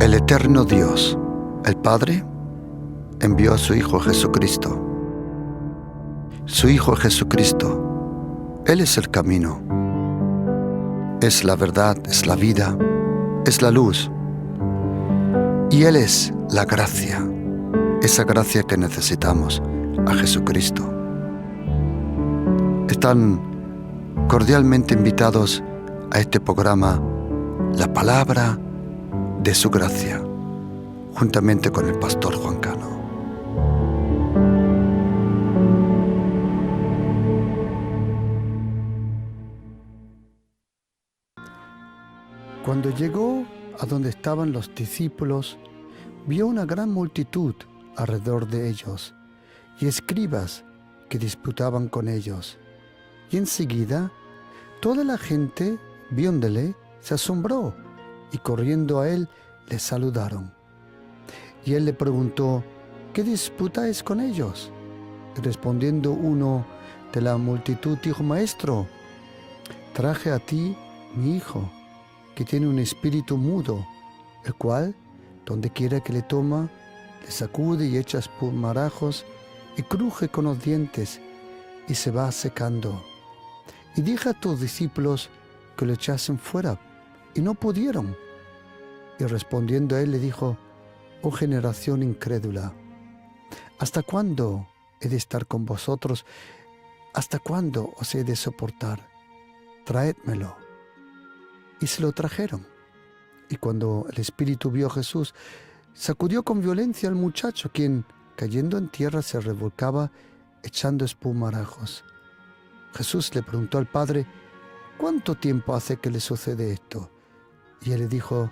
El eterno Dios, el Padre, envió a su Hijo Jesucristo. Su Hijo Jesucristo, Él es el camino, es la verdad, es la vida, es la luz. Y Él es la gracia, esa gracia que necesitamos, a Jesucristo. Están cordialmente invitados a este programa, La Palabra de su Gracia, juntamente con el pastor Juan Cano. Cuando llegó a donde estaban los discípulos, vio una gran multitud alrededor de ellos y escribas que disputaban con ellos. Y enseguida toda la gente, viéndole, se asombró y corriendo a él le saludaron. Y él le preguntó: ¿qué disputáis con ellos? Y respondiendo uno de la multitud dijo: Maestro, traje a ti mi hijo, que tiene un espíritu mudo, el cual, donde quiera que le toma, le sacude y echa espumarajos y cruje con los dientes y se va secando. Y dije a tus discípulos que lo echasen fuera, y no pudieron. Y respondiendo a él le dijo: Oh generación incrédula, ¿hasta cuándo he de estar con vosotros? ¿Hasta cuándo os he de soportar? Traédmelo. Y se lo trajeron. Y cuando el espíritu vio a Jesús, sacudió con violencia al muchacho, quien, cayendo en tierra, se revolcaba echando espumarajos. Jesús le preguntó al padre: ¿cuánto tiempo hace que le sucede esto? Y él le dijo: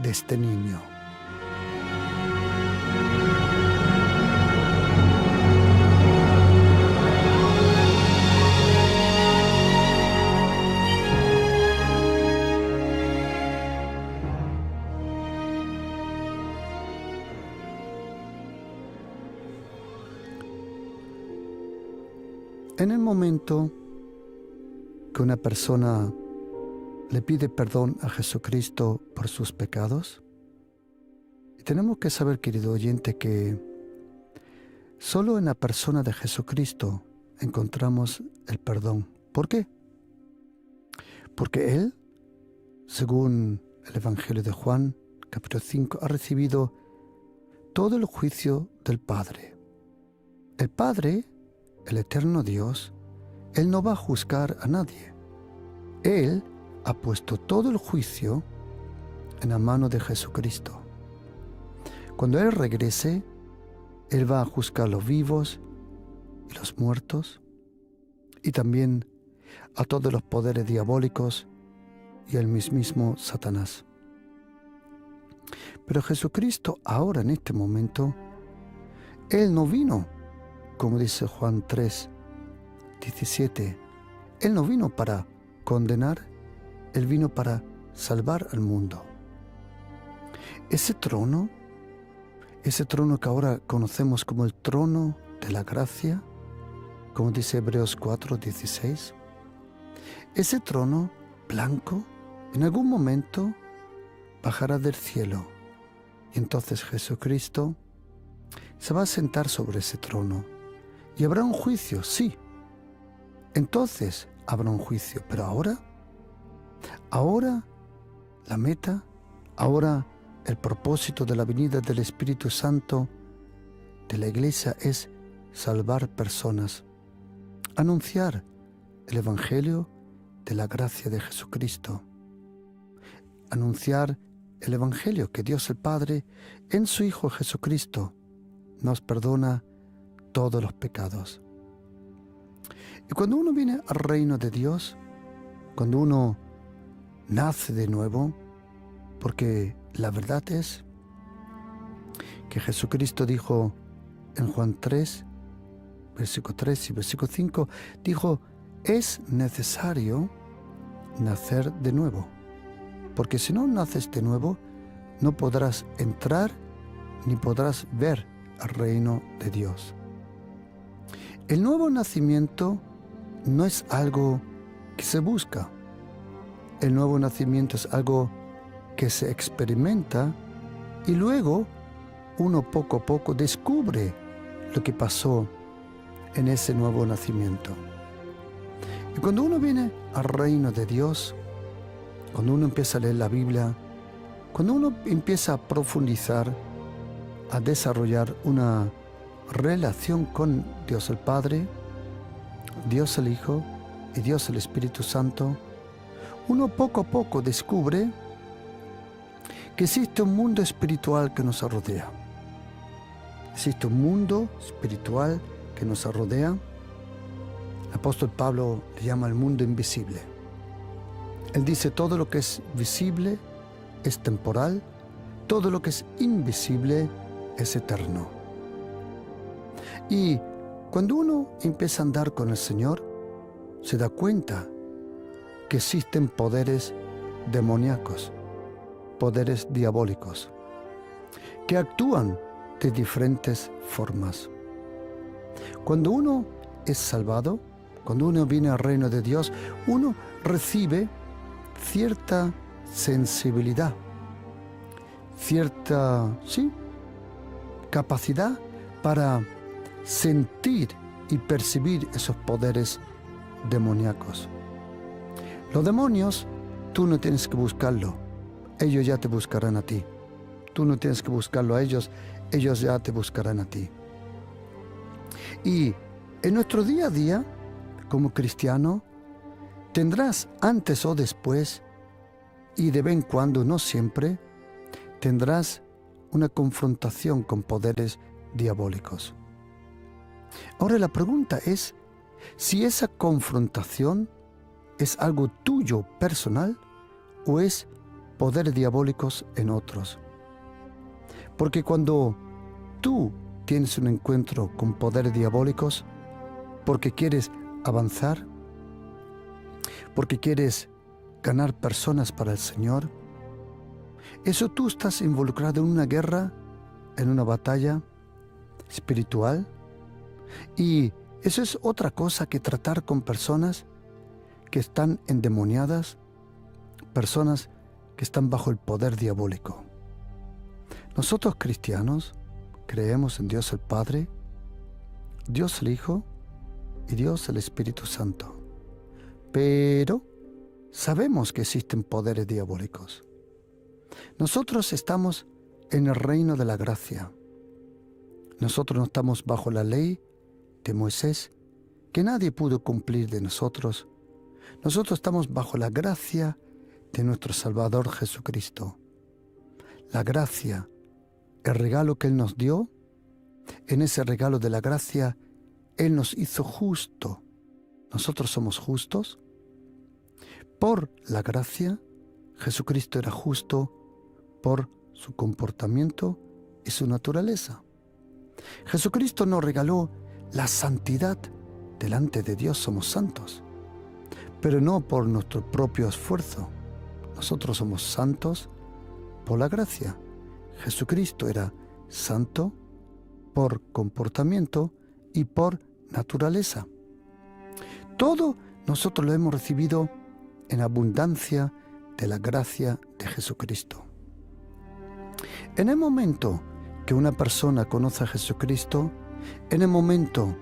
de este niño. En el momento que una persona le pide perdón a Jesucristo por sus pecados, y tenemos que saber, querido oyente, que solo en la persona de Jesucristo encontramos el perdón. ¿Por qué? Porque Él, según el Evangelio de Juan, capítulo 5, ha recibido todo el juicio del Padre. El Padre, el eterno Dios, Él no va a juzgar a nadie. Él ha puesto todo el juicio en la mano de Jesucristo. Cuando Él regrese, Él va a juzgar a los vivos y los muertos, y también a todos los poderes diabólicos y al mismísimo Satanás. Pero Jesucristo ahora, en este momento, Él no vino, como dice Juan 3, 17, Él no vino para condenar, Él vino para salvar al mundo. Ese trono que ahora conocemos como el trono de la gracia, como dice Hebreos 4, 16, ese trono blanco en algún momento bajará del cielo, y entonces Jesucristo se va a sentar sobre ese trono y habrá un juicio, sí. Entonces habrá un juicio, pero ahora la meta, ahora el propósito de la venida del Espíritu Santo de la Iglesia es salvar personas, anunciar el Evangelio de la gracia de Jesucristo, anunciar el Evangelio que Dios el Padre en su Hijo Jesucristo nos perdona todos los pecados. Y cuando uno viene al reino de Dios, cuando uno nace de nuevo, porque la verdad es que Jesucristo dijo en Juan 3, versículo 3 y versículo 5, dijo: es necesario nacer de nuevo, porque si no naces de nuevo, no podrás entrar ni podrás ver al reino de Dios. El nuevo nacimiento no es algo que se busca. El nuevo nacimiento es algo que se experimenta Y luego uno poco a poco descubre lo que pasó en ese nuevo nacimiento. Y cuando uno viene al reino de Dios, cuando uno empieza a leer la Biblia, cuando uno empieza a profundizar, a desarrollar una relación con Dios el Padre, Dios el Hijo y Dios el Espíritu Santo, uno poco a poco descubre que existe un mundo espiritual que nos rodea. Existe un mundo espiritual que nos rodea. El apóstol Pablo le llama el mundo invisible. Él dice: todo lo que es visible es temporal, todo lo que es invisible es eterno. Y cuando uno empieza a andar con el Señor, se da cuenta que existen poderes demoníacos, poderes diabólicos, que actúan de diferentes formas. Cuando uno es salvado, cuando uno viene al reino de Dios, uno recibe cierta sensibilidad, cierta, capacidad para sentir y percibir esos poderes demoníacos. Los demonios, tú no tienes que buscarlo, ellos ya te buscarán a ti. Tú no tienes que buscarlo a ellos, ellos ya te buscarán a ti. Y en nuestro día a día, como cristiano, tendrás antes o después, y de vez en cuando, no siempre, tendrás una confrontación con poderes diabólicos. Ahora la pregunta es si esa confrontación es algo tuyo personal o es poderes diabólicos en otros. Porque cuando tú tienes un encuentro con poderes diabólicos, porque quieres avanzar, porque quieres ganar personas para el Señor, eso tú estás involucrado en una guerra, en una batalla espiritual, y eso es otra cosa que tratar con personas que están endemoniadas, personas que están bajo el poder diabólico. Nosotros cristianos creemos en Dios el Padre, Dios el Hijo y Dios el Espíritu Santo. Pero sabemos que existen poderes diabólicos. Nosotros estamos en el reino de la gracia. Nosotros no estamos bajo la ley de Moisés, que nadie pudo cumplir de nosotros. Nosotros estamos bajo la gracia de nuestro Salvador Jesucristo. La gracia, el regalo que Él nos dio, en ese regalo de la gracia, Él nos hizo justo. Nosotros somos justos. Por la gracia, Jesucristo era justo por su comportamiento y su naturaleza. Jesucristo nos regaló la santidad. Delante de Dios somos santos, pero no por nuestro propio esfuerzo. Nosotros somos santos por la gracia. Jesucristo era santo por comportamiento y por naturaleza. Todo nosotros lo hemos recibido en abundancia de la gracia de Jesucristo. En el momento que una persona conoce a Jesucristo, en el momento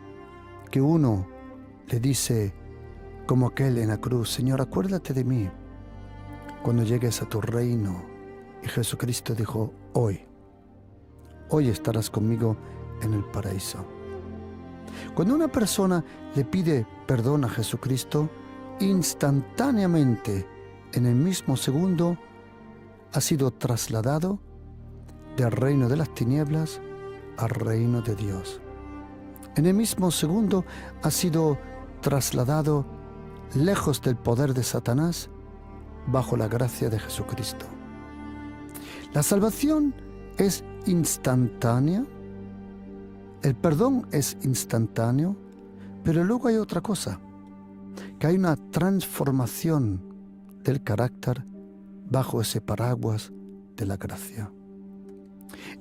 que uno le dice, como aquel en la cruz: Señor, acuérdate de mí cuando llegues a tu reino. Y Jesucristo dijo: hoy estarás conmigo en el paraíso. Cuando una persona le pide perdón a Jesucristo, instantáneamente, en el mismo segundo, ha sido trasladado del reino de las tinieblas al reino de Dios. En el mismo segundo ha sido trasladado lejos del poder de Satanás, bajo la gracia de Jesucristo. La salvación es instantánea, el perdón es instantáneo, pero luego hay otra cosa, que hay una transformación del carácter bajo ese paraguas de la gracia.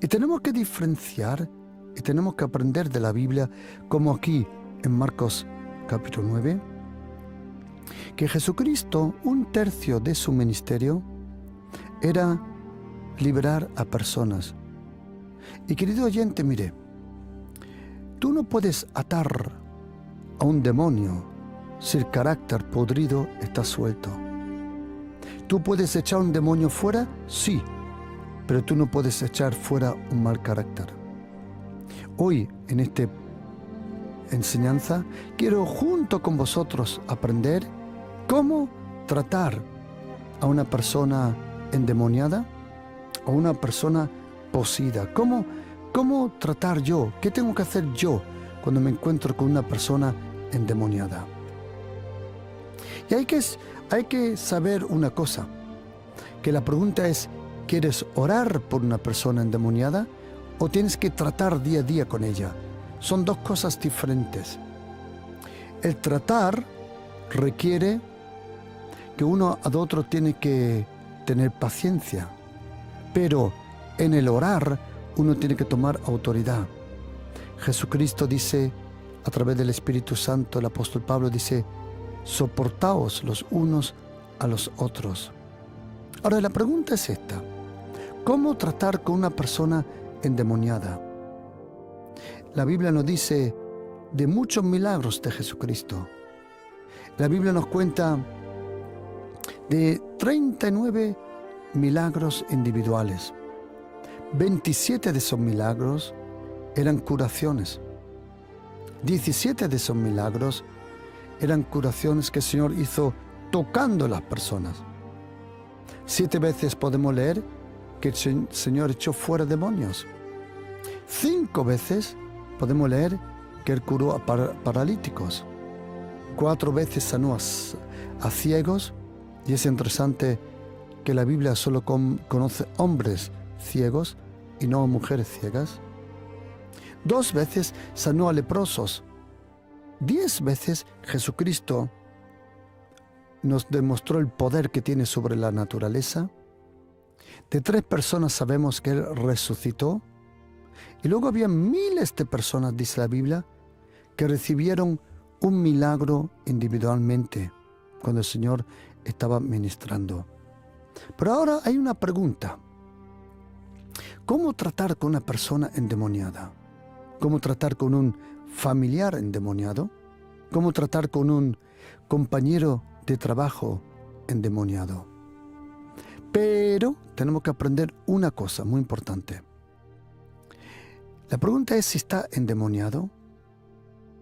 Y tenemos que diferenciar y tenemos que aprender de la Biblia, como aquí en Marcos capítulo 9, que Jesucristo, 1/3 de su ministerio, era liberar a personas. Y querido oyente, mire, tú no puedes atar a un demonio si el carácter podrido está suelto. ¿Tú puedes echar un demonio fuera? Sí, pero tú no puedes echar fuera un mal carácter. Hoy, en esta enseñanza, quiero junto con vosotros aprender cómo tratar a una persona endemoniada o una persona poseída. ¿Cómo tratar yo? ¿Qué tengo que hacer yo cuando me encuentro con una persona endemoniada? Y hay que saber una cosa, que la pregunta es, ¿quieres orar por una persona endemoniada o tienes que tratar día a día con ella? Son dos cosas diferentes. El tratar requiere que uno al otro tiene que tener paciencia, pero en el orar uno tiene que tomar autoridad. Jesucristo dice, a través del Espíritu Santo, el apóstol Pablo dice, soportaos los unos a los otros. Ahora la pregunta es esta, ¿cómo tratar con una persona endemoniada? La Biblia nos dice de muchos milagros de Jesucristo. La Biblia nos cuenta de 39 milagros individuales. 27 de esos milagros eran curaciones. 17 de esos milagros eran curaciones que el Señor hizo tocando a las personas. 7 veces podemos leer que el Señor echó fuera demonios. 5 veces podemos leer que Él curó a paralíticos. 4 veces sanó a ciegos. Y es interesante que la Biblia solo conoce hombres ciegos y no mujeres ciegas. 2 veces sanó a leprosos. 10 veces Jesucristo nos demostró el poder que tiene sobre la naturaleza. De 3 personas sabemos que Él resucitó. Y luego había miles de personas, dice la Biblia, que recibieron un milagro individualmente cuando el Señor estaba ministrando. Pero ahora hay una pregunta. ¿Cómo tratar con una persona endemoniada? ¿Cómo tratar con un familiar endemoniado? ¿Cómo tratar con un compañero de trabajo endemoniado? Pero tenemos que aprender una cosa muy importante. La pregunta es si está endemoniado.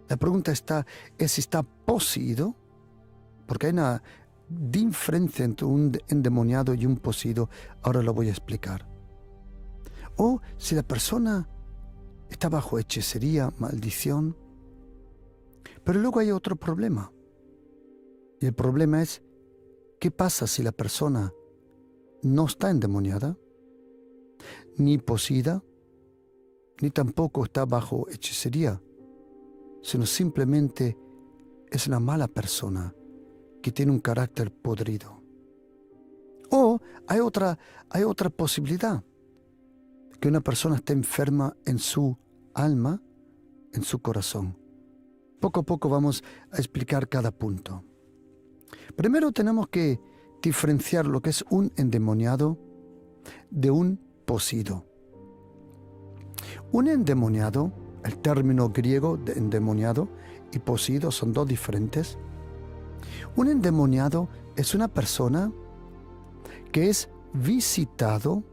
La pregunta es si está poseído, porque hay una diferencia entre un endemoniado y un poseído. Ahora lo voy a explicar. O si la persona está bajo hechicería, maldición. Pero luego hay otro problema. Y el problema es, ¿qué pasa si la persona no está endemoniada, ni poseída, ni tampoco está bajo hechicería, sino simplemente es una mala persona que tiene un carácter podrido? O hay otra posibilidad, que una persona esté enferma en su alma, en su corazón. Poco a poco vamos a explicar cada punto. Primero tenemos que diferenciar lo que es un endemoniado de un poseído. Un endemoniado, el término griego de endemoniado y poseído son dos diferentes. Un endemoniado es una persona que es visitado,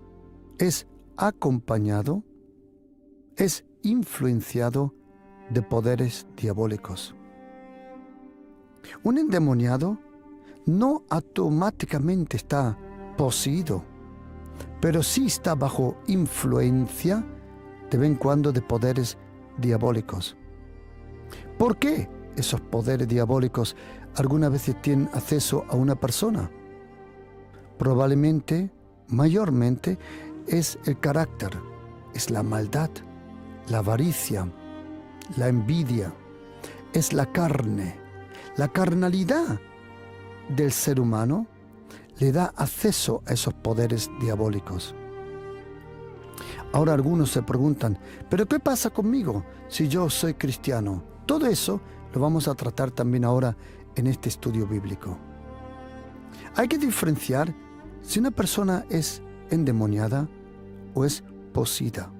es acompañado, es influenciado de poderes diabólicos. Un endemoniado no automáticamente está poseído, pero sí está bajo influencia de vez en cuando de poderes diabólicos. ¿Por qué esos poderes diabólicos algunas veces tienen acceso a una persona? Probablemente, mayormente, es el carácter, es la maldad, la avaricia, la envidia, es la carne. La carnalidad del ser humano le da acceso a esos poderes diabólicos. Ahora algunos se preguntan, ¿pero qué pasa conmigo si yo soy cristiano? Todo eso lo vamos a tratar también ahora en este estudio bíblico. Hay que diferenciar si una persona es endemoniada o es poseída.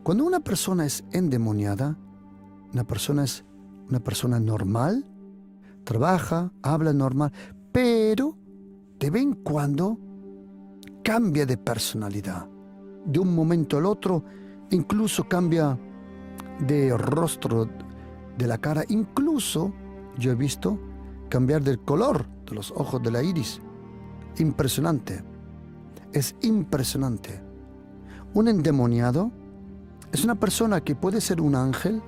Cuando una persona es endemoniada, una persona es una persona normal, trabaja, habla normal, pero de vez en cuando cambia de personalidad. De un momento al otro, incluso cambia de rostro, de la cara. Incluso yo he visto cambiar del color de los ojos, de la iris. Impresionante. Es impresionante. Un endemoniado es una persona que puede ser un ángel,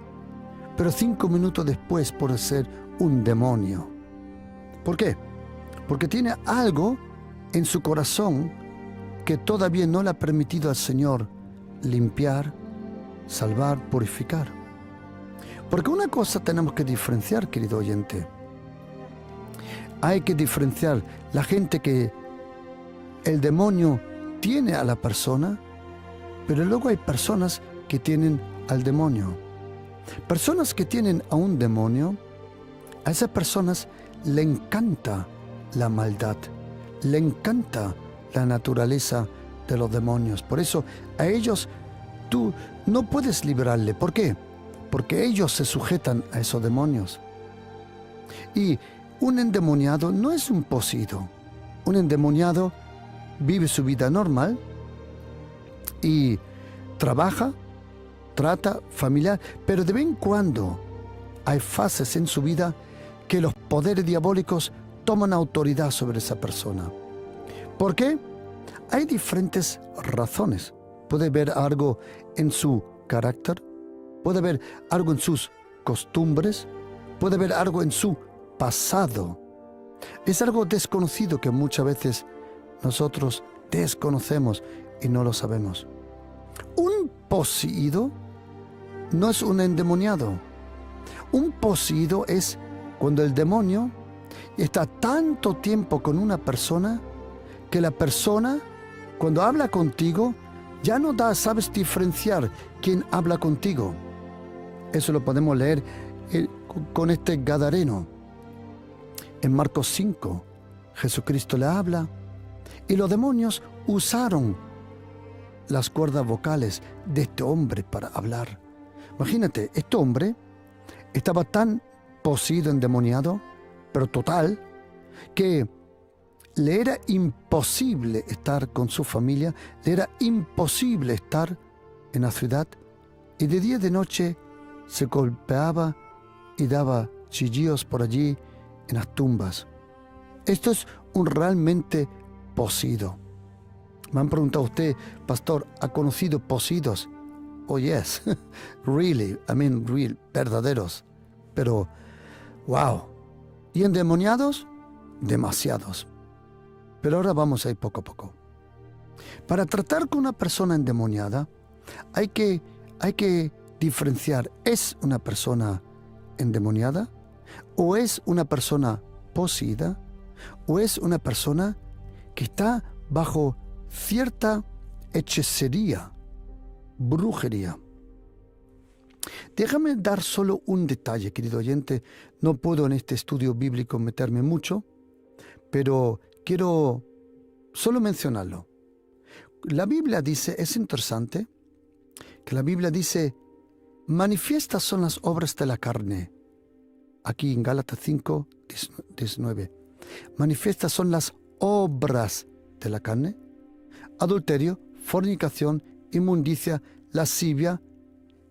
pero 5 minutos después puede ser un demonio. ¿Por qué? Porque tiene algo en su corazón que todavía no le ha permitido al Señor limpiar, salvar, purificar. Porque una cosa tenemos que diferenciar, querido oyente. Hay que diferenciar la gente que el demonio tiene a la persona, pero luego hay personas que tienen al demonio. Personas que tienen a un demonio, a esas personas le encanta la maldad, le encanta la naturaleza de los demonios. Por eso a ellos tú no puedes librarle. ¿Por qué? Porque ellos se sujetan a esos demonios. Y un endemoniado no es un poseído. Un endemoniado vive su vida normal y trabaja, trata familiar, pero de vez en cuando hay fases en su vida que los poderes diabólicos toman autoridad sobre esa persona. ¿Por qué? Hay diferentes razones. Puede haber algo en su carácter, puede haber algo en sus costumbres, puede haber algo en su pasado. Es algo desconocido que muchas veces nosotros desconocemos y no lo sabemos. Un poseído no es un endemoniado. Un poseído es cuando el demonio está tanto tiempo con una persona que la persona, cuando habla contigo, ya no sabes diferenciar quién habla contigo. Eso lo podemos leer con este gadareno. En Marcos 5, Jesucristo le habla y los demonios usaron las cuerdas vocales de este hombre para hablar. Imagínate, este hombre estaba tan poseído, endemoniado, pero total, que le era imposible estar con su familia, le era imposible estar en la ciudad, y de día y de noche se golpeaba y daba chillidos por allí en las tumbas. Esto es un realmente poseído. Me han preguntado usted, pastor, ¿ha conocido poseídos? Oh yes, really, real, verdaderos. Pero, wow. ¿Y endemoniados? Demasiados. Pero ahora vamos a ir poco a poco. Para tratar con una persona endemoniada, hay que diferenciar, ¿es una persona endemoniada? ¿O es una persona poseída? ¿O es una persona que está bajo cierta hechicería, brujería? Déjame dar solo un detalle, querido oyente. No puedo en este estudio bíblico meterme mucho, pero quiero solo mencionarlo. La Biblia dice, es interesante, que la Biblia dice, manifiestas son las obras de la carne. Aquí en Gálatas 5, 19. Manifiestas son las obras de la carne. Adulterio, fornicación, inmundicia, lascivia,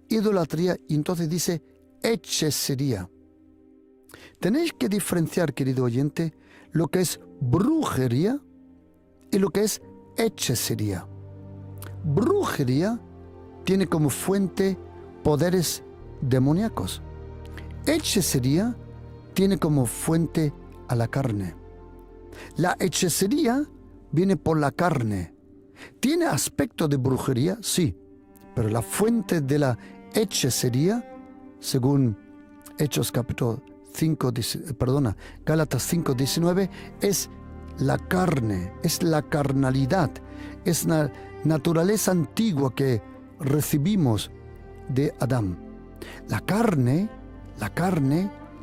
idolatría, y entonces dice hechicería. Tenéis que diferenciar, querido oyente, lo que es brujería y lo que es hechicería. Brujería tiene como fuente poderes demoníacos. Hechicería tiene como fuente a la carne. La hechicería viene por la carne. ¿Tiene aspecto de brujería? Sí, pero la fuente de la hechicería, según Hechos capítulo 5, Gálatas 5:19, es la carne, es la carnalidad, es la naturaleza antigua que recibimos de Adán. La carne,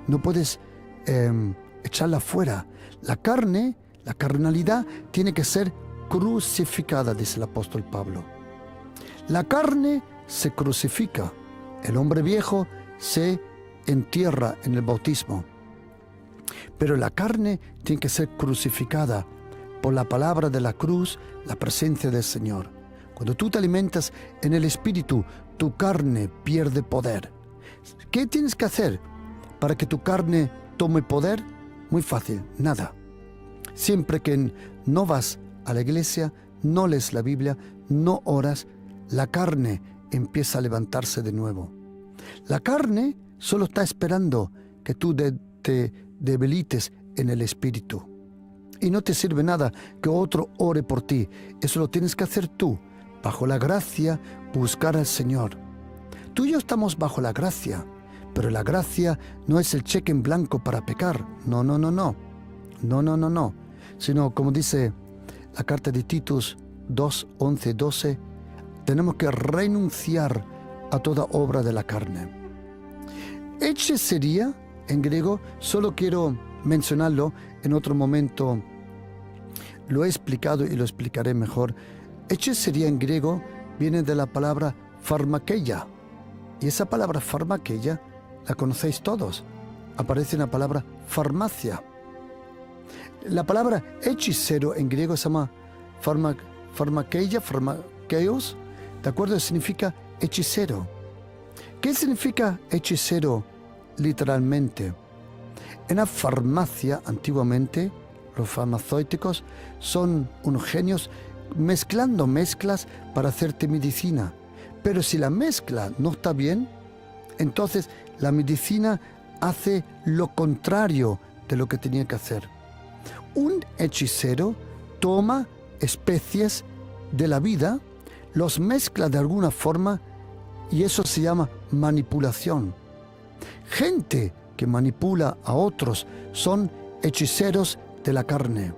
no puedes echarla fuera. La carne, la carnalidad, tiene que ser crucificada, dice el apóstol Pablo. La carne se crucifica, el hombre viejo se entierra en el bautismo. Pero la carne tiene que ser crucificada por la palabra de la cruz, la presencia del Señor. Cuando tú te alimentas en el Espíritu, tu carne pierde poder. ¿Qué tienes que hacer para que tu carne tome poder? Muy fácil, nada. Siempre que no vas a la iglesia, no lees la Biblia, no oras, la carne empieza a levantarse de nuevo. La carne solo está esperando que tú te debilites en el Espíritu. Y no te sirve nada que otro ore por ti. Eso lo tienes que hacer tú. Bajo la gracia, buscar al Señor. Tú y yo estamos bajo la gracia, pero la gracia no es el cheque en blanco para pecar. No. No. Sino, como dice la carta de Titus 2, 11, 12, tenemos que renunciar a toda obra de la carne. Hechicería, en griego, solo quiero mencionarlo, en otro momento lo he explicado y lo explicaré mejor. Hechicería en griego viene de la palabra pharmakeia. Y esa palabra pharmakeia la conocéis todos. Aparece en la palabra farmacia. La palabra hechicero en griego se llama pharmakeia, pharmakeios, ¿de acuerdo? Significa hechicero. ¿Qué significa hechicero literalmente? En la farmacia, antiguamente, los farmacéuticos son unos genios mezclando mezclas para hacerte medicina. Pero si la mezcla no está bien, entonces la medicina hace lo contrario de lo que tenía que hacer. Un hechicero toma especies de la vida, los mezcla de alguna forma y eso se llama manipulación. Gente que manipula a otros son hechiceros de la carne.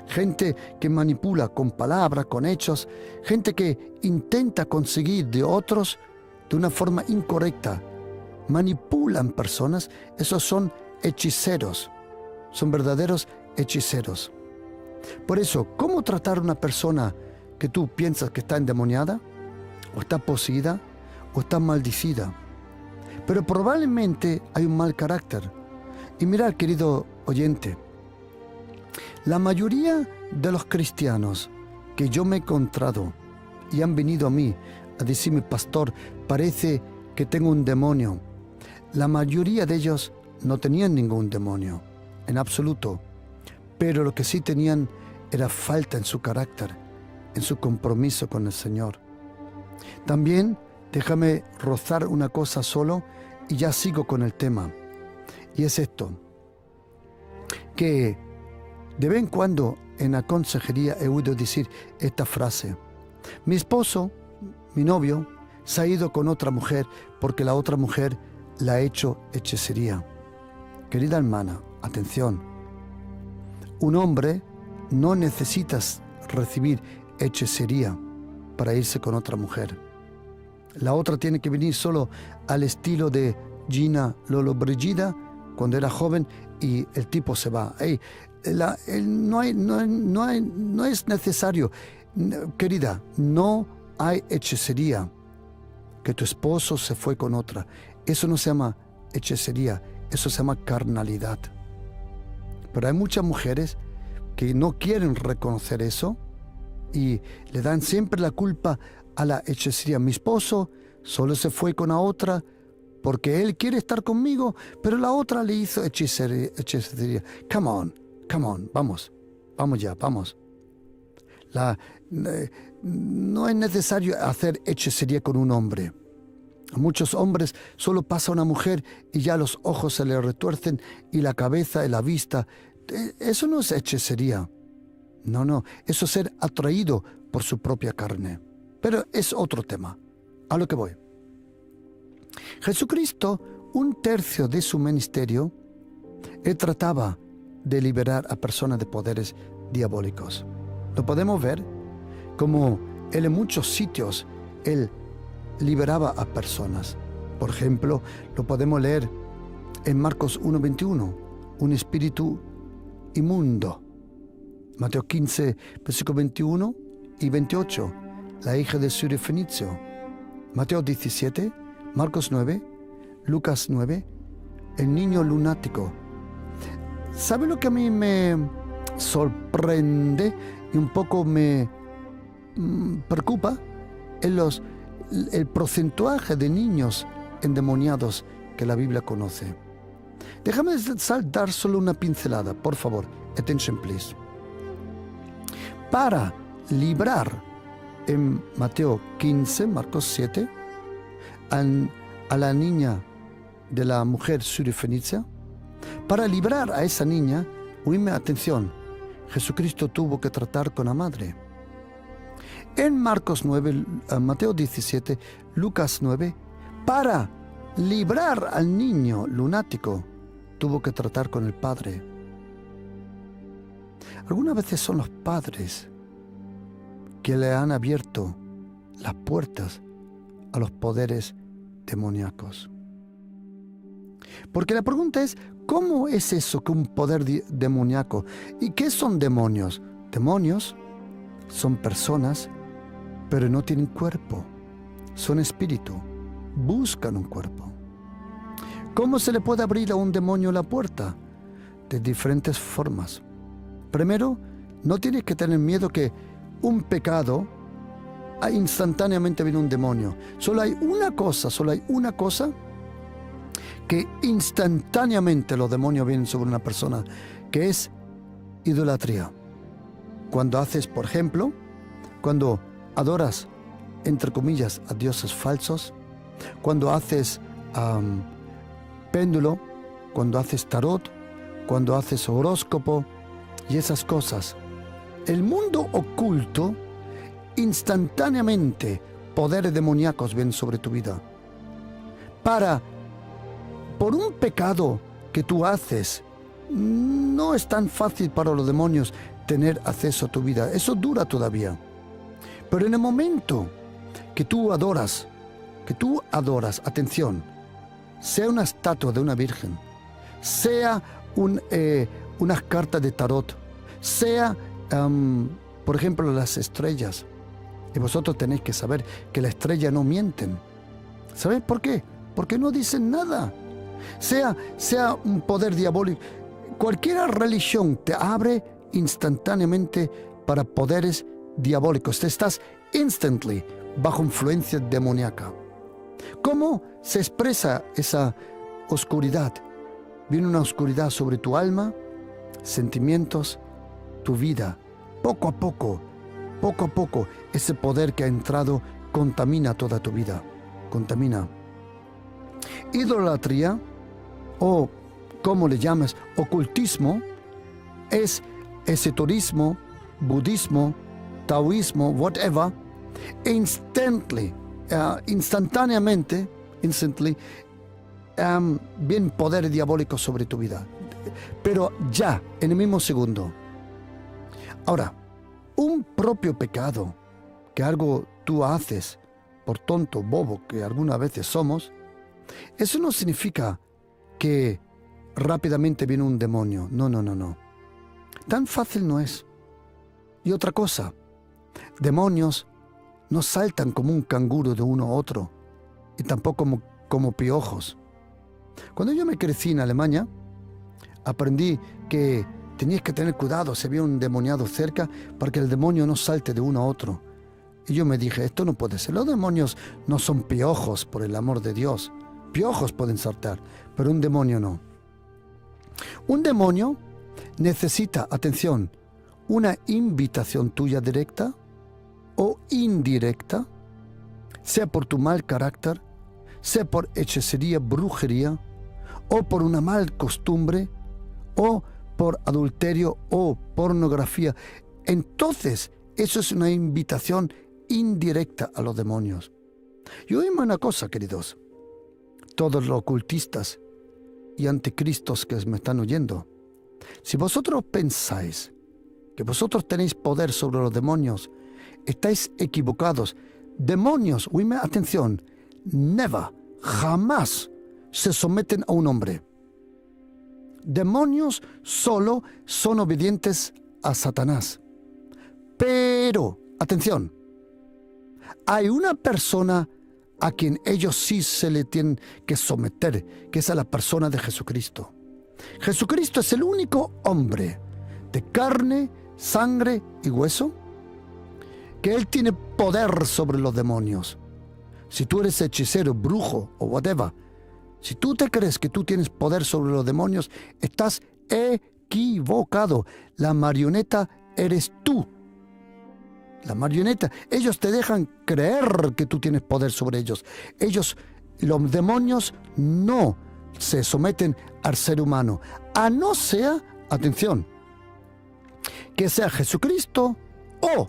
Gente que manipula con palabras, con hechos, gente que intenta conseguir de otros de una forma incorrecta. Manipulan personas, esos son hechiceros, son verdaderos hechiceros. Por eso, ¿cómo tratar a una persona que tú piensas que está endemoniada, o está poseída, o está maldicida? Pero probablemente hay un mal carácter. Y mira, querido oyente, la mayoría de los cristianos que yo me he encontrado y han venido a mí a decirme, pastor, parece que tengo un demonio. La mayoría de ellos no tenían ningún demonio, en absoluto. Pero lo que sí tenían era falta en su carácter, en su compromiso con el Señor. También déjame rozar una cosa solo y ya sigo con el tema. Y es esto, que de vez en cuando en la consejería he oído decir esta frase: mi esposo, mi novio, se ha ido con otra mujer porque la otra mujer la ha hecho hechicería. Querida hermana, atención. Un hombre no necesita recibir hechicería para irse con otra mujer. La otra tiene que venir solo al estilo de Gina Lollobrigida cuando era joven y el tipo se va. No es necesario. Querida, no hay hechicería. Que tu esposo se fue con otra. Eso no se llama hechicería, eso se llama carnalidad. Pero hay muchas mujeres que no quieren reconocer eso y le dan siempre la culpa a la hechicería. Mi esposo solo se fue con la otra porque él quiere estar conmigo, pero la otra le hizo hechicería. Come on, vamos ya. No es necesario hacer hechicería con un hombre. A muchos hombres solo pasa una mujer y ya los ojos se le retuercen y la cabeza y la vista. Eso no es hechicería. No, eso es ser atraído por su propia carne. Pero es otro tema. A lo que voy. Jesucristo, 1/3 de su ministerio, él trataba de liberar a personas de poderes diabólicos. Lo podemos ver como él en muchos sitios, él liberaba a personas. Por ejemplo, lo podemos leer en Marcos 1:21, un espíritu inmundo. Mateo 15, versículos 21 y 28, la hija de Sirio Fenicio. Mateo 17, Marcos 9, Lucas 9, el niño lunático. ¿Sabe lo que a mí me sorprende y un poco me preocupa? El porcentaje de niños endemoniados que la Biblia conoce. Déjame dar solo una pincelada, por favor. Attention, please. Para librar en Mateo 15, Marcos 7, a la niña de la mujer sirio-fenicia, para librar a esa niña, oíme atención, Jesucristo tuvo que tratar con la madre. En Marcos 9, Mateo 17, Lucas 9, para librar al niño lunático, tuvo que tratar con el padre. Algunas veces son los padres que le han abierto las puertas a los poderes demoníacos. Porque la pregunta es, ¿cómo es eso que un poder demoníaco? ¿Y qué son demonios? Demonios son personas, pero no tienen cuerpo. Son espíritu. Buscan un cuerpo. ¿Cómo se le puede abrir a un demonio la puerta? De diferentes formas. Primero, no tienes que tener miedo que un pecado, instantáneamente viene un demonio. Solo hay una cosa que instantáneamente los demonios vienen sobre una persona, que es idolatría. Cuando haces, por ejemplo, cuando adoras, entre comillas, a dioses falsos, cuando haces péndulo, cuando haces tarot, cuando haces horóscopo y esas cosas. El mundo oculto, instantáneamente, poderes demoníacos vienen sobre tu vida. Por un pecado que tú haces, no es tan fácil para los demonios tener acceso a tu vida. Eso dura todavía. Pero en el momento que tú adoras, atención, sea una estatua de una virgen, sea unas cartas de tarot, sea, por ejemplo, las estrellas. Y vosotros tenéis que saber que las estrellas no mienten. ¿Sabéis por qué? Porque no dicen nada. Sea un poder diabólico. Cualquier religión te abre instantáneamente para poderes diabólicos. Te estás instantly bajo influencia demoníaca. ¿Cómo se expresa esa oscuridad? Viene una oscuridad sobre tu alma, sentimientos, tu vida. Poco a poco, ese poder que ha entrado contamina toda tu vida. Contamina. Idolatría, o como le llamas, ocultismo, es esoterismo, budismo, taoísmo, whatever, instantáneamente, vienen poderes diabólicos sobre tu vida. Pero ya, en el mismo segundo. Ahora, un propio pecado, que algo tú haces, por tonto, bobo, que algunas veces somos, eso no significa que rápidamente viene un demonio. No. Tan fácil no es. Y otra cosa, demonios no saltan como un canguro de uno a otro, y tampoco como piojos. Cuando yo me crecí en Alemania, aprendí que tenías que tener cuidado si había un demoniado cerca para que el demonio no salte de uno a otro. Y yo me dije, esto no puede ser. Los demonios no son piojos, por el amor de Dios. Piojos pueden saltar, pero un demonio no. Un demonio necesita, atención, una invitación tuya directa o indirecta, sea por tu mal carácter, sea por hechicería, brujería, o por una mal costumbre, o por adulterio o pornografía. Entonces, eso es una invitación indirecta a los demonios. Y oíme una cosa, queridos, todos los ocultistas y anticristos que me están oyendo, si vosotros pensáis que vosotros tenéis poder sobre los demonios, estáis equivocados. Demonios, oíme atención, never, jamás se someten a un hombre. Demonios solo son obedientes a Satanás. Pero, atención, hay una persona a quien ellos sí se le tienen que someter, que es a la persona de Jesucristo. Jesucristo es el único hombre de carne, sangre y hueso que Él tiene poder sobre los demonios. Si tú eres hechicero, brujo o whatever, si tú te crees que tú tienes poder sobre los demonios, estás equivocado. La marioneta eres tú. La marioneta, ellos te dejan creer que tú tienes poder sobre ellos. Los demonios no se someten al ser humano, a no ser, atención, que sea Jesucristo o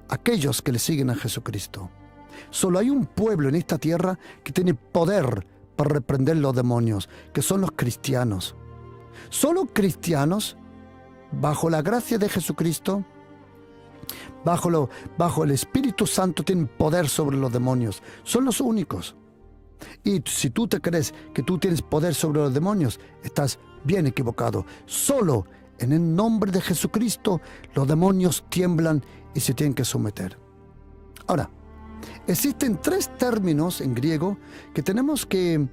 aquellos que le siguen a Jesucristo. Solo hay un pueblo en esta tierra que tiene poder para reprender los demonios, que son los cristianos. Solo cristianos, bajo la gracia de Jesucristo, bajo el Espíritu Santo, tienen poder sobre los demonios. Son los únicos. Y si tú te crees que tú tienes poder sobre los demonios, estás bien equivocado. Solo en el nombre de Jesucristo los demonios tiemblan y se tienen que someter. Ahora, existen 3 términos en griego que tenemos que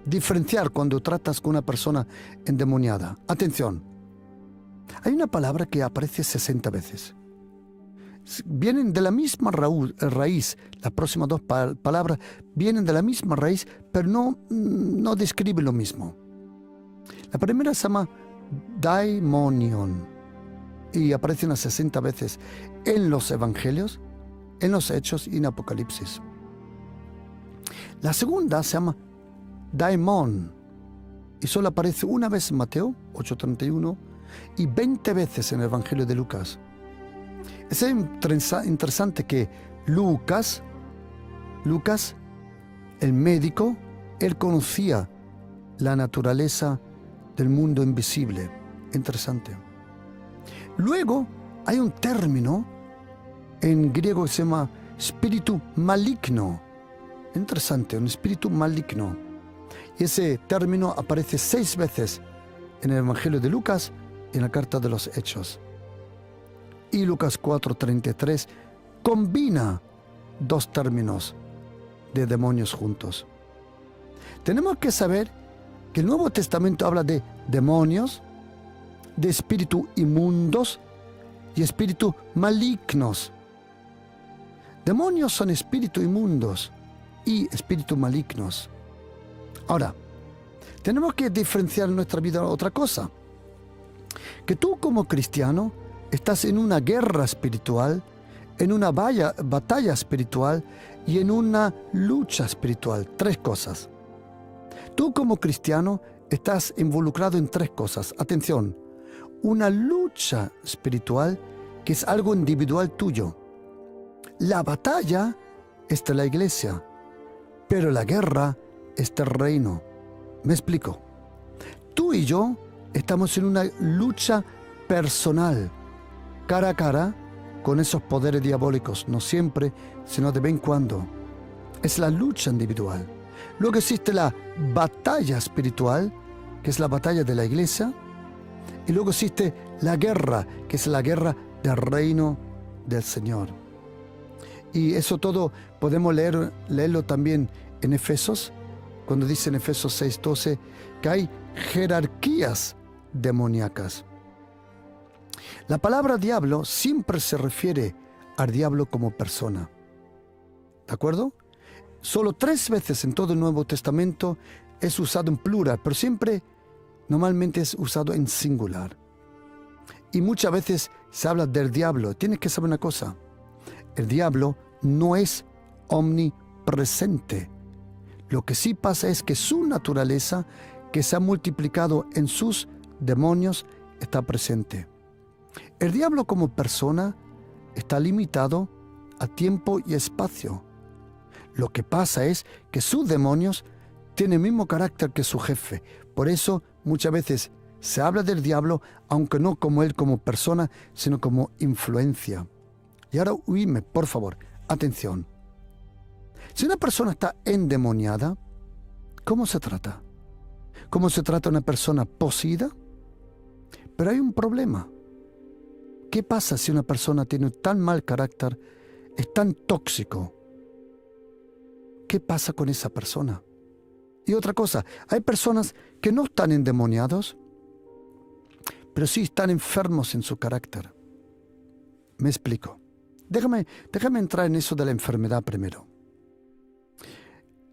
diferenciar cuando tratas con una persona endemoniada. Atención, hay una palabra que aparece 60 veces. Vienen de la misma raíz, las próximas 2 palabras vienen de la misma raíz, pero no describen lo mismo. La primera se llama daimonion y aparece unas 60 veces en los evangelios, en los Hechos y en Apocalipsis. La segunda se llama daimon y solo aparece una vez en Mateo 8:31 y 20 veces en el Evangelio de Lucas. Es interesante que Lucas, el médico, él conocía la naturaleza del mundo invisible. Interesante. Luego hay un término en griego que se llama espíritu maligno. Interesante, un espíritu maligno. Y ese término aparece 6 veces en el Evangelio de Lucas y en la carta de los Hechos. Y Lucas 4:33 combina 2 términos de demonios juntos. Tenemos que saber que el Nuevo Testamento habla de demonios, de espíritus inmundos y espíritus malignos. Demonios son espíritus inmundos y espíritus malignos. Ahora, tenemos que diferenciar en nuestra vida otra cosa. Que tú como cristiano estás en una guerra espiritual, en una batalla espiritual y en una lucha espiritual. 3 cosas. Tú como cristiano estás involucrado en 3 cosas. Atención, una lucha espiritual que es algo individual tuyo. La batalla es de la iglesia, pero la guerra es del reino. Me explico. Tú y yo estamos en una lucha personal, cara a cara, con esos poderes diabólicos. No siempre, sino de vez en cuando. Es la lucha individual. Luego existe la batalla espiritual, que es la batalla de la iglesia. Y luego existe la guerra, que es la guerra del reino del Señor. Y eso todo podemos leerlo también en Efesios, cuando dice en Efesios 6:12 que hay jerarquías demoníacas. La palabra diablo siempre se refiere al diablo como persona. ¿De acuerdo? Solo 3 veces en todo el Nuevo Testamento es usado en plural, pero siempre, normalmente es usado en singular. Y muchas veces se habla del diablo. Tienes que saber una cosa. El diablo no es omnipresente. Lo que sí pasa es que su naturaleza, que se ha multiplicado en sus demonios, está presente. El diablo como persona está limitado a tiempo y espacio. Lo que pasa es que sus demonios tienen el mismo carácter que su jefe. Por eso muchas veces se habla del diablo, aunque no como él como persona, sino como influencia. Y ahora oídme, por favor, atención. Si una persona está endemoniada, ¿cómo se trata? ¿Cómo se trata una persona poseída? Pero hay un problema. ¿Qué pasa si una persona tiene tan mal carácter, es tan tóxico? ¿Qué pasa con esa persona? Y otra cosa, hay personas que no están endemoniados, pero sí están enfermos en su carácter. Me explico. Déjame entrar en eso de la enfermedad primero.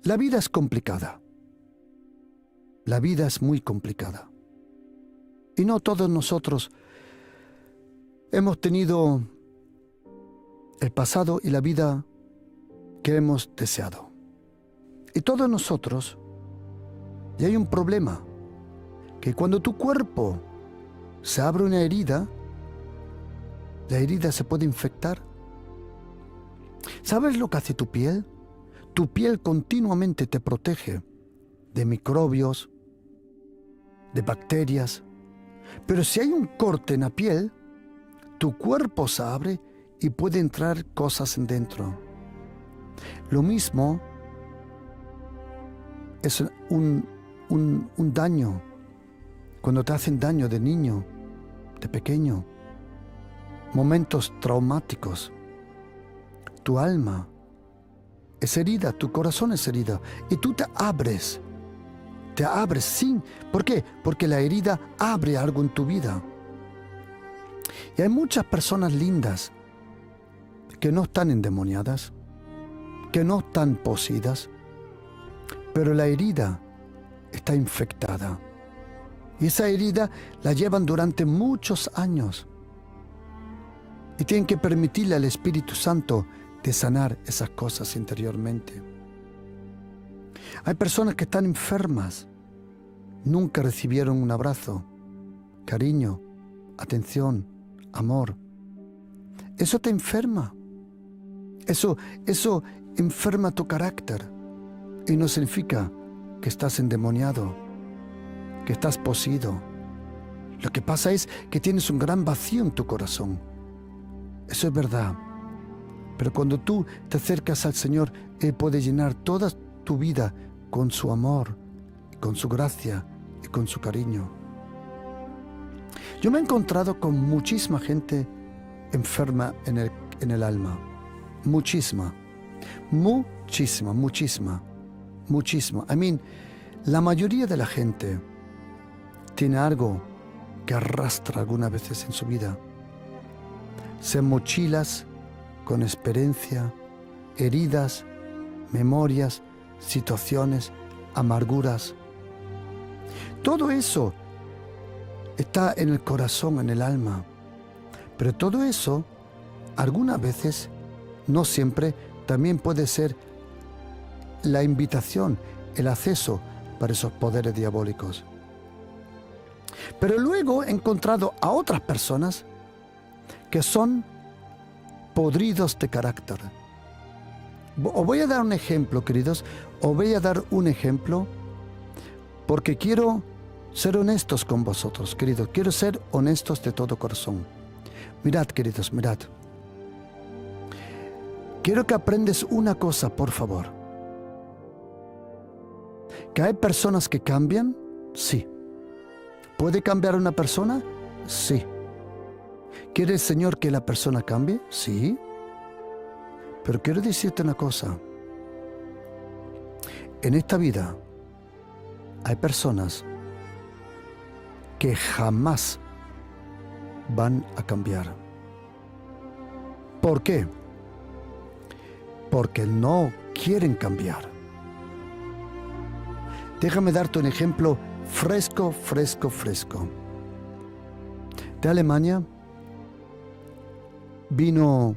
La vida es complicada. La vida es muy complicada. Y no todos nosotros hemos tenido el pasado y la vida que hemos deseado. Y todos nosotros, y hay un problema, que cuando tu cuerpo se abre una herida, la herida se puede infectar. ¿Sabes lo que hace tu piel? Tu piel continuamente te protege de microbios, de bacterias. Pero si hay un corte en la piel, tu cuerpo se abre y puede entrar cosas en dentro. Lo mismo es un daño. Cuando te hacen daño de niño, de pequeño, momentos traumáticos, tu alma es herida, tu corazón es herida, y tú te abres sin. ¿Por qué? Porque la herida abre algo en tu vida. Y hay muchas personas lindas que no están endemoniadas, que no están poseídas, pero la herida está infectada. Y esa herida la llevan durante muchos años. Y tienen que permitirle al Espíritu Santo de sanar esas cosas interiormente. Hay personas que están enfermas, nunca recibieron un abrazo, cariño, atención, amor. Eso te enferma. Eso enferma tu carácter. Y no significa que estás endemoniado, que estás poseído. Lo que pasa es que tienes un gran vacío en tu corazón. Eso es verdad. Pero cuando tú te acercas al Señor, Él puede llenar toda tu vida con su amor, con su gracia y con su cariño. Yo me he encontrado con muchísima gente enferma en el alma. Muchísima. La mayoría de la gente tiene algo que arrastra algunas veces en su vida. Sean mochilas con experiencia, heridas, memorias, situaciones, amarguras. Todo eso está en el corazón, en el alma. Pero todo eso, algunas veces, no siempre, también puede ser la invitación, el acceso para esos poderes diabólicos. Pero luego he encontrado a otras personas que son podridos de carácter. Os voy a dar un ejemplo, queridos. Os voy a dar un ejemplo porque quiero ser honestos con vosotros, queridos. Quiero ser honestos de todo corazón. Mirad, queridos, mirad. Quiero que aprendes una cosa, por favor. ¿Que hay personas que cambian? Sí. ¿Puede cambiar una persona? Sí. ¿Quiere el Señor que la persona cambie? Sí. Pero quiero decirte una cosa. En esta vida hay personas que jamás van a cambiar. ¿Por qué? Porque no quieren cambiar. Déjame darte un ejemplo fresco. De Alemania vino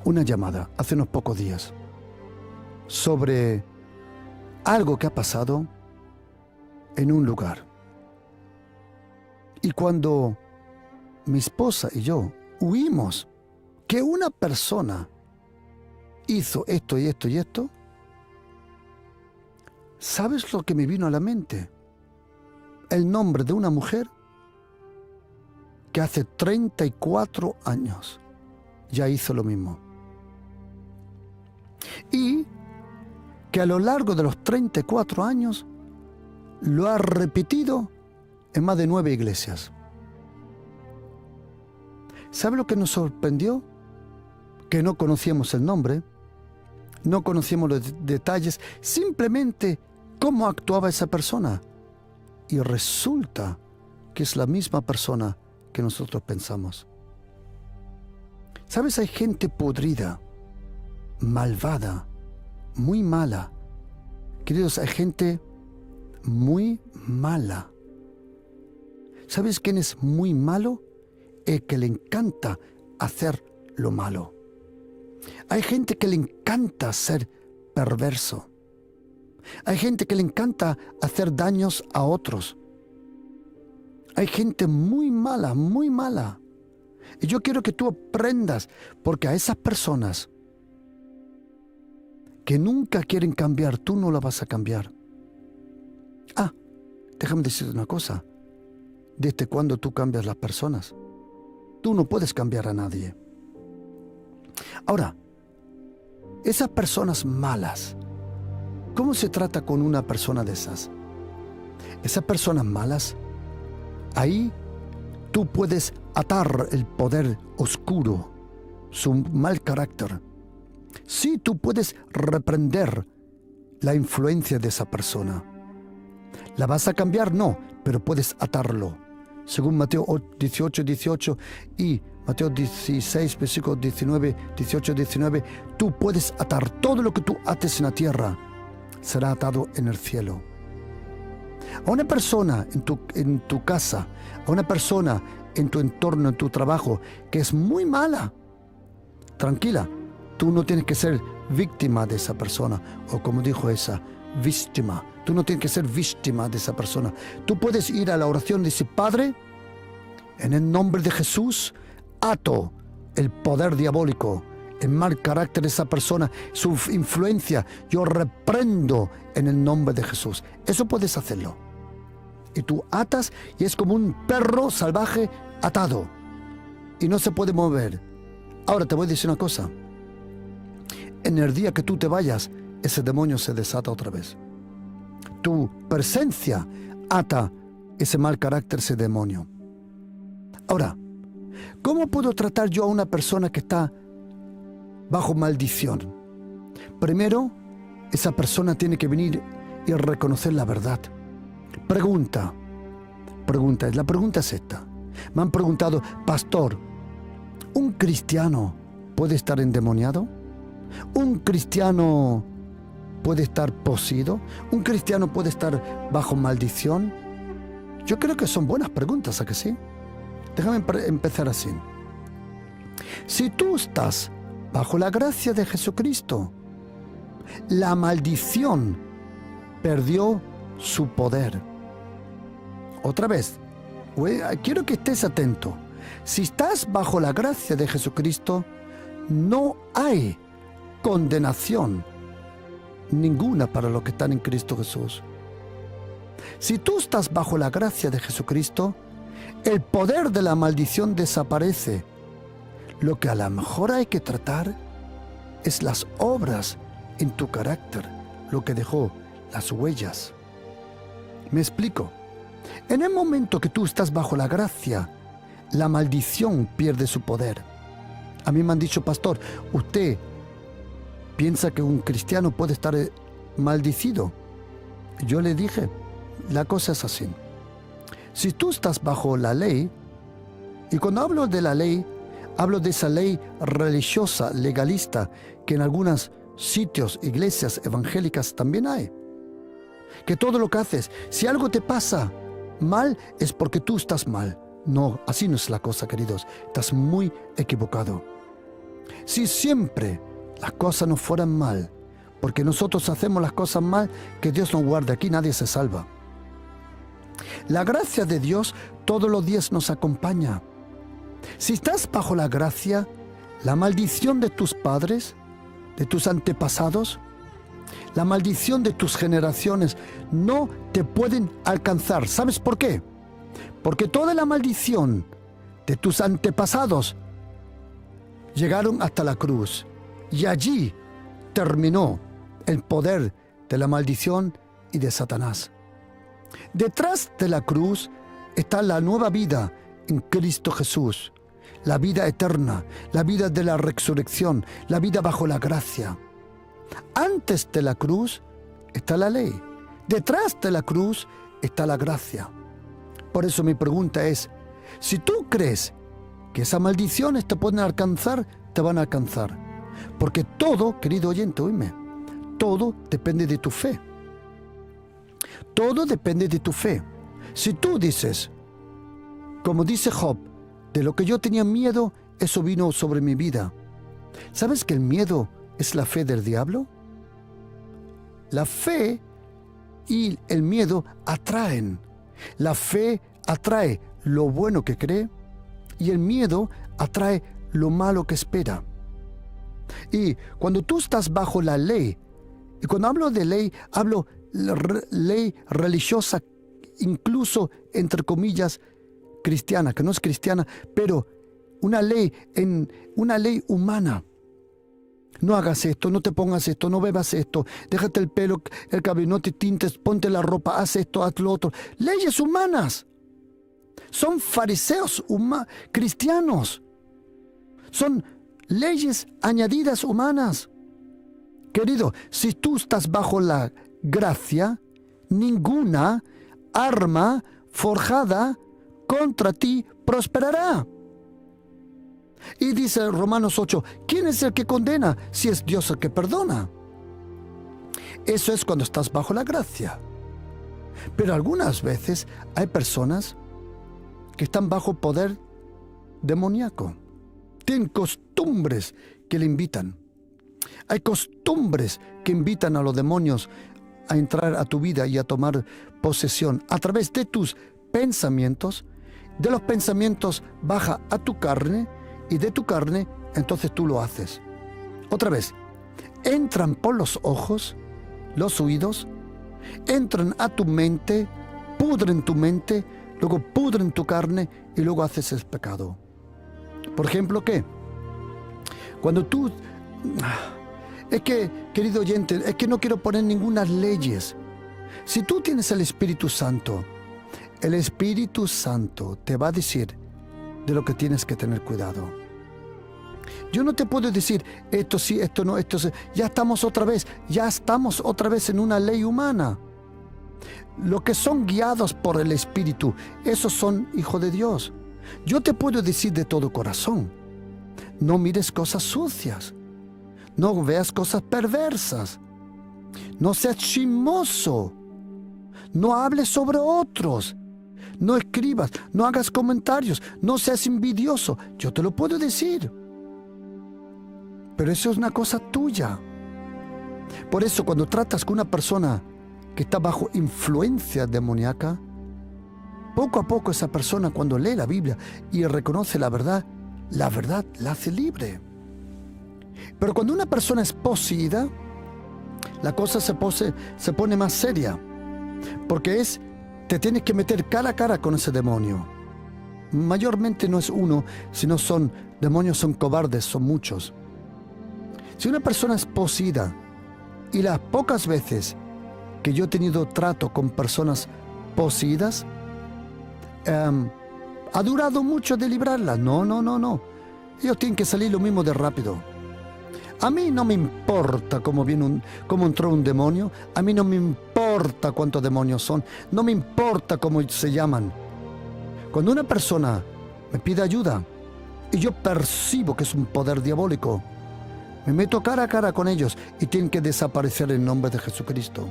una llamada hace unos pocos días sobre algo que ha pasado en un lugar. Y cuando mi esposa y yo oímos que una persona hizo esto y esto y esto, ¿sabes lo que me vino a la mente? El nombre de una mujer que hace 34 años ya hizo lo mismo. Y que a lo largo de los 34 años lo ha repetido en más de 9 iglesias. ¿Sabe lo que nos sorprendió? Que no conocíamos el nombre, no conocíamos los detalles, simplemente cómo actuaba esa persona. Y resulta que es la misma persona que nosotros pensamos. ¿Sabes? Hay gente podrida, malvada, muy mala. Queridos, hay gente muy mala. ¿Sabes quién es muy malo? El que le encanta hacer lo malo. Hay gente que le encanta ser perverso. Hay gente que le encanta hacer daños a otros. Hay gente muy mala, muy mala. Y yo quiero que tú aprendas, porque a esas personas que nunca quieren cambiar, tú no la vas a cambiar. Ah, déjame decirte una cosa. ¿Desde cuándo tú cambias las personas? Tú no puedes cambiar a nadie. Ahora, esas personas malas, ¿cómo se trata con una persona de esas? Esas personas malas, ahí tú puedes atar el poder oscuro, su mal carácter. Sí, tú puedes reprender la influencia de esa persona. ¿La vas a cambiar? No, pero puedes atarlo. Según Mateo 18:18 y Mateo 16, versículo 19, 18-19, tú puedes atar todo lo que tú ates en la tierra, será atado en el cielo. A una persona en tu casa, a una persona en tu entorno, en tu trabajo, que es muy mala, tranquila, tú no tienes que ser víctima de esa persona, o como dijo esa, víctima. Tú no tienes que ser víctima de esa persona. Tú puedes ir a la oración y decir: Padre, en el nombre de Jesús, ato el poder diabólico, el mal carácter de esa persona, su influencia, yo reprendo en el nombre de Jesús. Eso puedes hacerlo. Y tú atas y es como un perro salvaje atado. Y no se puede mover. Ahora te voy a decir una cosa. En el día que tú te vayas, ese demonio se desata otra vez. Tu presencia ata ese mal carácter, ese demonio. Ahora, ¿cómo puedo tratar yo a una persona que está bajo maldición? Primero, esa persona tiene que venir y reconocer la verdad. La pregunta es esta. Me han preguntado: pastor, ¿un cristiano puede estar endemoniado? ¿Un cristiano puede estar poseído? ¿Un cristiano puede estar bajo maldición? Yo creo que son buenas preguntas, ¿a que sí? Déjame empezar así. Si tú estás bajo la gracia de Jesucristo, la maldición perdió su poder. Otra vez, quiero que estés atento. Si estás bajo la gracia de Jesucristo, no hay condenación ninguna para los que están en Cristo Jesús. Si tú estás bajo la gracia de Jesucristo, el poder de la maldición desaparece. Lo que a lo mejor hay que tratar es las obras en tu carácter, lo que dejó las huellas. ¿Me explico? En el momento que tú estás bajo la gracia, la maldición pierde su poder. A mí me han dicho: pastor, ¿usted piensa que un cristiano puede estar maldecido? Yo le dije, la cosa es así. Si tú estás bajo la ley, y cuando hablo de la ley, hablo de esa ley religiosa, legalista, que en algunos sitios, iglesias evangélicas también hay. Que todo lo que haces, si algo te pasa mal, es porque tú estás mal. No, así no es la cosa, queridos. Estás muy equivocado. Si siempre las cosas no fueran mal, porque nosotros hacemos las cosas mal, que Dios nos guarde, aquí nadie se salva. La gracia de Dios todos los días nos acompaña. Si estás bajo la gracia, la maldición de tus padres, de tus antepasados, la maldición de tus generaciones no te pueden alcanzar. ¿Sabes por qué? Porque toda la maldición de tus antepasados llegaron hasta la cruz y allí terminó el poder de la maldición y de Satanás. Detrás de la cruz está la nueva vida en Cristo Jesús, la vida eterna, la vida de la resurrección, la vida bajo la gracia. Antes de la cruz está la ley. Detrás de la cruz está la gracia. Por eso mi pregunta es, si tú crees que esas maldiciones te pueden alcanzar, te van a alcanzar. Porque todo, querido oyente, oíme, todo depende de tu fe. Todo depende de tu fe. Si tú dices, como dice Job, de lo que yo tenía miedo, eso vino sobre mi vida. ¿Sabes que el miedo es la fe del diablo? La fe y el miedo atraen. La fe atrae lo bueno que cree y el miedo atrae lo malo que espera. Y cuando tú estás bajo la ley, y cuando hablo de ley, hablo ley religiosa, incluso entre comillas cristiana, que no es cristiana, pero una ley humana. No hagas esto, no te pongas esto, no bebas esto, déjate el pelo, el cabello, no te tintes, ponte la ropa, haz esto, haz lo otro. Leyes humanas. Son fariseos cristianos. Son leyes añadidas humanas. Querido, si tú estás bajo la gracia, ninguna arma forjada contra ti prosperará. Y dice Romanos 8, ¿quién es el que condena si es Dios el que perdona? Eso es cuando estás bajo la gracia. Pero algunas veces hay personas que están bajo poder demoníaco. Tienen costumbres que le invitan. Hay costumbres que invitan a los demonios a entrar a tu vida y a tomar posesión a través de tus pensamientos. De los pensamientos baja a tu carne y de tu carne entonces tú lo haces. Otra vez, entran por los ojos, los oídos, entran a tu mente, pudren tu mente, luego pudren tu carne y luego haces el pecado. Por ejemplo, ¿qué? Cuando tú... Es que, querido oyente, es que no quiero poner ninguna leyes. Si tú tienes el Espíritu Santo, el Espíritu Santo te va a decir de lo que tienes que tener cuidado. Yo no te puedo decir esto sí, esto no, esto sí. Ya estamos otra vez en una ley humana. Los que son guiados por el Espíritu, esos son hijos de Dios. Yo te puedo decir de todo corazón, no mires cosas sucias, no veas cosas perversas, no seas chismoso, no hables sobre otros, no escribas, no hagas comentarios, no seas envidioso. Yo te lo puedo decir, pero eso es una cosa tuya. Por eso cuando tratas con una persona que está bajo influencia demoníaca, poco a poco esa persona, cuando lee la Biblia y reconoce la verdad la hace libre. Pero cuando una persona es poseída, la cosa se pone más seria, porque te tienes que meter cara a cara con ese demonio. Mayormente no es uno, sino son demonios, son cobardes, son muchos. Si una persona es poseída, y las pocas veces que yo he tenido trato con personas poseídas, ha durado mucho de librarlas. No. Ellos tienen que salir lo mismo de rápido. A mí no me importa cómo entró un demonio. A mí no me importa cuántos demonios son. No me importa cómo se llaman. Cuando una persona me pide ayuda y yo percibo que es un poder diabólico, me meto cara a cara con ellos y tienen que desaparecer en nombre de Jesucristo.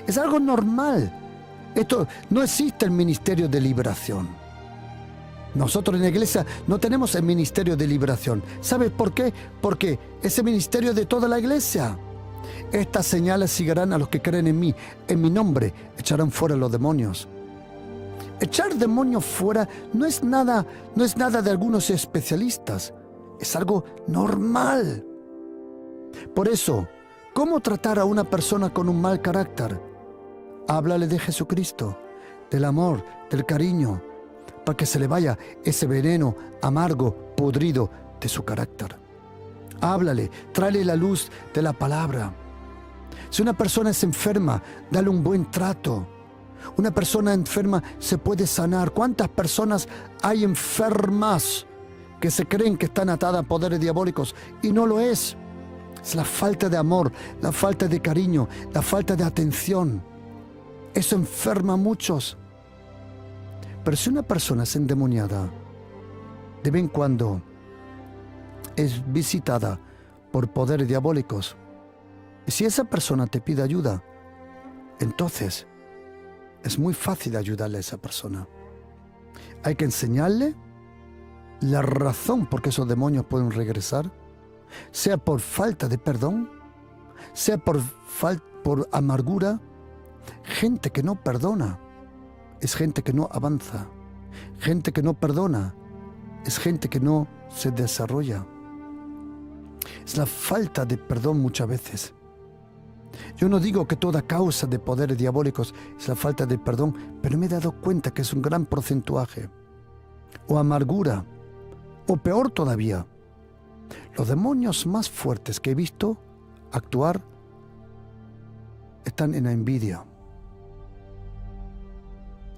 Es algo normal. Esto no existe el ministerio de liberación. Nosotros en la iglesia no tenemos el ministerio de liberación. ¿Sabes por qué? Porque ese ministerio es de toda la iglesia. Estas señales seguirán a los que creen en mí. En mi nombre echarán fuera los demonios. Echar demonios fuera no es nada de algunos especialistas. Es algo normal. Por eso, ¿cómo tratar a una persona con un mal carácter? Háblale de Jesucristo, del amor, del cariño, para que se le vaya ese veneno amargo, podrido de su carácter. Háblale, tráele la luz de la palabra. Si una persona es enferma, dale un buen trato. Una persona enferma se puede sanar. ¿Cuántas personas hay enfermas que se creen que están atadas a poderes diabólicos y no lo es? Es la falta de amor, la falta de cariño, la falta de atención. Eso enferma a muchos. Pero si una persona es endemoniada, de vez en cuando es visitada por poderes diabólicos, y si esa persona te pide ayuda, entonces es muy fácil ayudarle a esa persona. Hay que enseñarle la razón por qué esos demonios pueden regresar, sea por falta de perdón, sea por amargura. Gente que no perdona es gente que no avanza. Gente que no perdona es gente que no se desarrolla. Es la falta de perdón muchas veces. Yo no digo que toda causa de poderes diabólicos es la falta de perdón, pero me he dado cuenta que es un gran porcentaje. O amargura, o peor todavía, los demonios más fuertes que he visto actuar están en la envidia.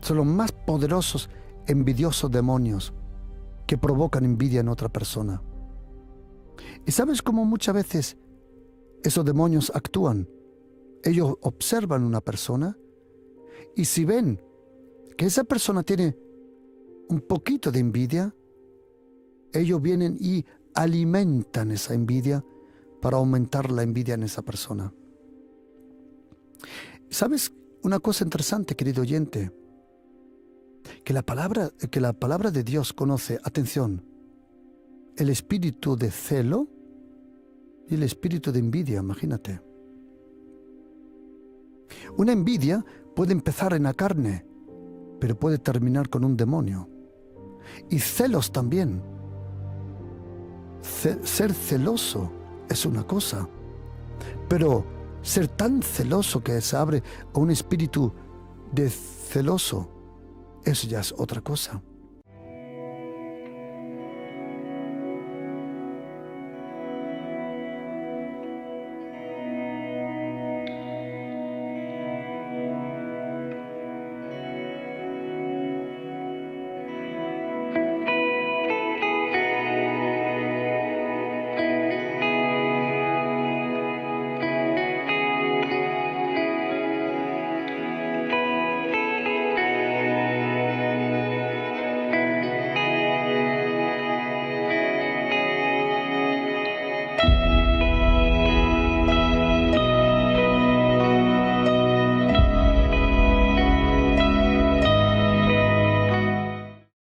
Son los más poderosos, envidiosos demonios que provocan envidia en otra persona. ¿Y sabes cómo muchas veces esos demonios actúan? Ellos observan a una persona y si ven que esa persona tiene un poquito de envidia, ellos vienen y alimentan esa envidia para aumentar la envidia en esa persona. ¿Sabes una cosa interesante, querido oyente? Que la palabra de Dios conoce, atención, el espíritu de celo y el espíritu de envidia, imagínate. Una envidia puede empezar en la carne, pero puede terminar con un demonio. Y celos también. Ser celoso es una cosa, pero ser tan celoso que se abre a un espíritu de celoso, eso ya es otra cosa.